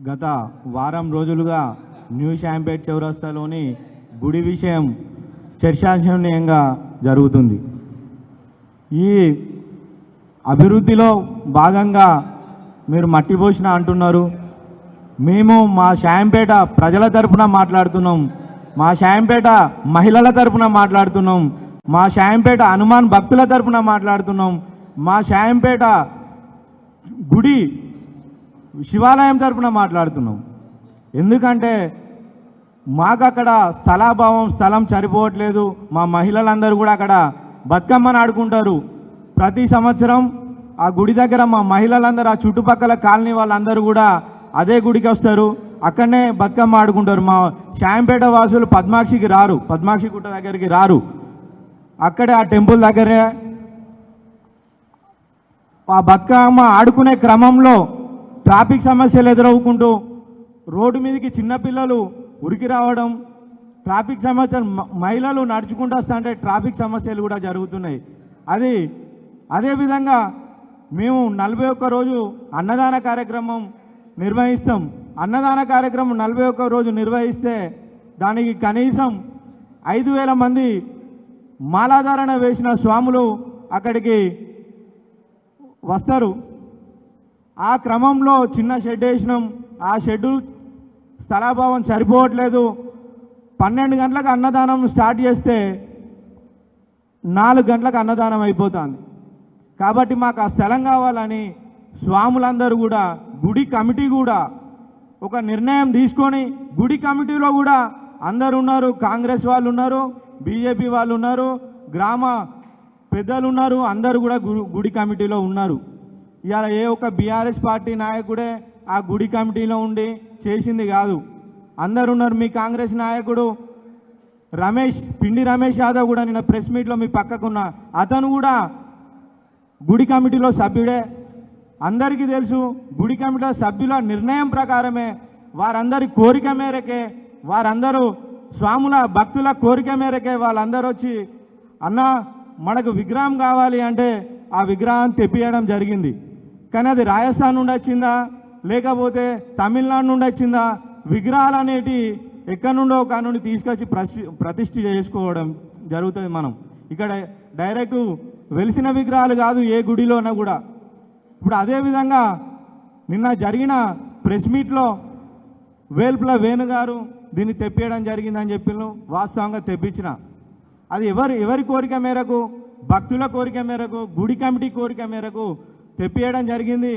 గత వారం రోజులుగా న్యూ షాంపేట్ చౌరస్తాలోని గుడి విషయం చర్చాంశనీయంగా జరుగుతుంది. ఈ అభివృద్ధిలో భాగంగా మీరు మట్టిపోసిన అంటున్నారు. మేము మా షాంపేట ప్రజల తరపున మాట్లాడుతున్నాం, మా షాంపేట మహిళల తరపున మాట్లాడుతున్నాం, మా షాంపేట హనుమాన్ భక్తుల తరపున మాట్లాడుతున్నాం, మా షాంపేట గుడి శివాలయం తరపున మాట్లాడుతున్నాం. ఎందుకంటే మాకు అక్కడ స్థలం సరిపోవట్లేదు. మా మహిళలందరూ కూడా అక్కడ బతుకమ్మని ఆడుకుంటారు. ప్రతి సంవత్సరం ఆ గుడి దగ్గర మా మహిళలందరూ, ఆ చుట్టుపక్కల కాలనీ వాళ్ళందరూ కూడా అదే గుడికి వస్తారు, అక్కడనే బతుకమ్మ ఆడుకుంటారు. మా షాంపేట వాసులు పద్మాక్షికి రారు, పద్మాక్షి గుట్ట దగ్గరికి రారు, అక్కడే ఆ టెంపుల్ దగ్గరే ఆ బతుకమ్మ ఆడుకునే క్రమంలో ట్రాఫిక్ సమస్యలు ఎదురవుకుంటూ రోడ్డు మీదకి చిన్నపిల్లలు ఉరికి రావడం, ట్రాఫిక్ సమస్యలు, మహిళలు నడుచుకుంటూ వస్తుంటే ట్రాఫిక్ సమస్యలు కూడా జరుగుతున్నాయి. అదేవిధంగా మేము 41 రోజు అన్నదాన కార్యక్రమం నిర్వహిస్తాం. అన్నదాన కార్యక్రమం 41 రోజు నిర్వహిస్తే దానికి కనీసం 5,000 మంది మాలాధారణ వేసిన స్వాములు అక్కడికి వస్తారు. ఆ క్రమంలో చిన్న షెడ్ వేసినాం. ఆ షెడ్డు స్థలాభావం సరిపోవట్లేదు. 12 గంటలకు అన్నదానం స్టార్ట్ చేస్తే 4 గంటలకు అన్నదానం అయిపోతుంది. కాబట్టి మాకు ఆ స్థలం కావాలని స్వాములందరూ కూడా, గుడి కమిటీ కూడా ఒక నిర్ణయం తీసుకొని, గుడి కమిటీలో కూడా అందరు ఉన్నారు, కాంగ్రెస్ వాళ్ళు ఉన్నారు, బీజేపీ వాళ్ళు ఉన్నారు, గ్రామ పెద్దలు ఉన్నారు, అందరూ కూడా గుడి కమిటీలో ఉన్నారు. ఇవాళ ఏ ఒక్క బీఆర్ఎస్ పార్టీ నాయకుడే ఆ గుడి కమిటీలో ఉండి చేసింది కాదు, అందరు ఉన్నారు. మీ కాంగ్రెస్ నాయకుడు పిండి రమేష్ యాదవ్ కూడా నిన్న ప్రెస్ మీట్లో మీ పక్కకున్న అతను కూడా గుడి కమిటీలో సభ్యుడే. అందరికీ తెలుసు, గుడి కమిటీలో సభ్యుల నిర్ణయం ప్రకారమే, వారందరి కోరిక మేరకే, వారందరూ స్వాముల భక్తుల కోరిక మేరకే వాళ్ళందరూ వచ్చి, అన్న మనకు విగ్రహం కావాలి అంటే ఆ విగ్రహం తెప్పియడం జరిగింది. కానీ అది రాజస్థాన్ నుండి వచ్చిందా లేకపోతే తమిళనాడు నుండి వచ్చిందా, విగ్రహాలు అనేటి ఎక్కడి నుండో ఒక నుండి తీసుకొచ్చి ప్రతిష్ఠ చేసుకోవడం జరుగుతుంది. మనం ఇక్కడ డైరెక్ట్ వెలిసిన విగ్రహాలు కాదు ఏ గుడిలోనా కూడా. ఇప్పుడు అదేవిధంగా నిన్న జరిగిన ప్రెస్ మీట్లో వేల్పుల వేణుగారు దీన్ని తెప్పియడం జరిగిందని చెప్పిన, వాస్తవంగా తెప్పించిన అది ఎవరి కోరిక మేరకు, భక్తుల కోరిక మేరకు, గుడి కమిటీ కోరిక మేరకు తెప్పియడం జరిగింది.